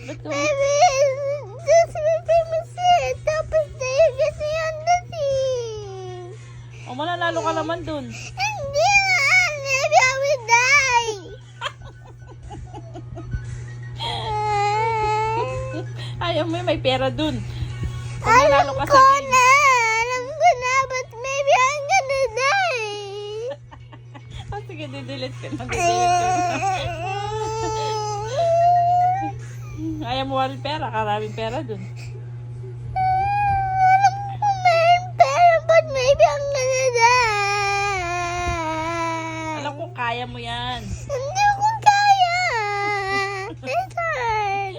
Ba't ka? Baby, this baby masit. Tapos na yung kasi yan dati. O, mananalo ka naman dun. Hindi man. Maybe I will die. Ayaw mo yun, may pera dun. Pag Alam nanalo ka ko sa game. na. Alam ko na. But maybe I'm gonna die. Oh, sige, didelete ko na. Didelete ko na. Ayaw mo walang pera. Karaming pera dun. Alam ko meron pera. But maybe I'm gonna die. Alam ko, kaya mo yan. Hindi ko kaya. It's hard.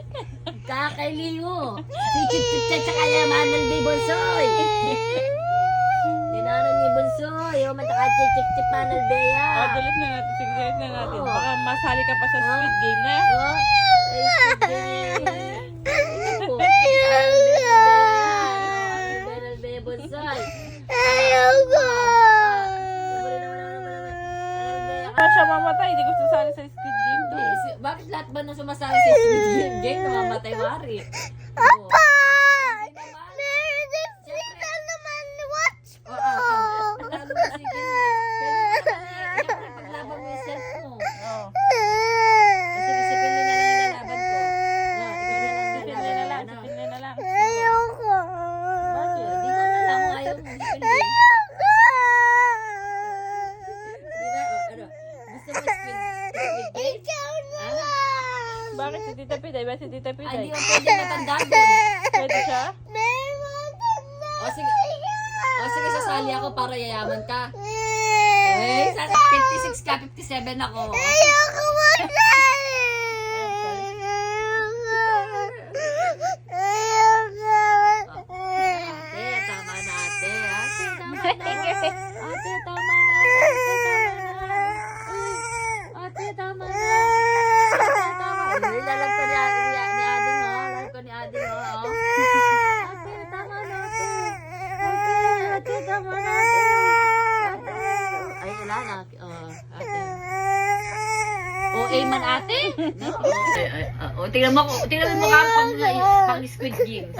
Kakailiyo. Si Chit-Chit sa kayamanan ni Bonsoy. Dinaran ni Bonsoy. O, mataka Chit-Chit manal beya. O, delete na natin. Sige, delete na natin. Oo. Baka masali ka pa sa Squid Game na. O, ay, Benal beya Bonsoy. Ayoko. Para siya mamatay. Hindi gusto sali sa Squid Game to. Bakit lahat ba na sumasali sa Squid Game namamatay wari? Apa! Hindi naman. Meron din sila naman watch ko. Lalo na sige. Siyempre, paglaban mo yung self mo. Oo. Kasi disipin na lang yung lalaban ko. Na, ikaw na lang Sipin na lang. lalaban. Sipin na lang. Ayoko. Bakit? Di ko na lang kung ayaw mo. Disipin. Ayoko. Di ba? O, ano? Gusto mo Squid Game? Ikaw na lang. Bakit si Tita Piday? Ba si Tita Ay, Piday? di ko pwede matanda doon. Pwede siya? Meron na. O, sige. O, sige, sasali ako para yayaman ka. Eh, 56 ka, 57 ako. Ayoko masali. Ayoko. Ate, tama na ate. Ate, tama na. Ate, tama na. Ate, tama na. Ate, tama na. Ate, tama na. Nilalag ko ni Ading, oh. Nilalag ko ni Ading, oh. Ate, tama na, ate. Ate, tama na, ate. Ay, wala na. Oh, ate. OA man ate? No? Tingnan mo mukha pang Squid Game.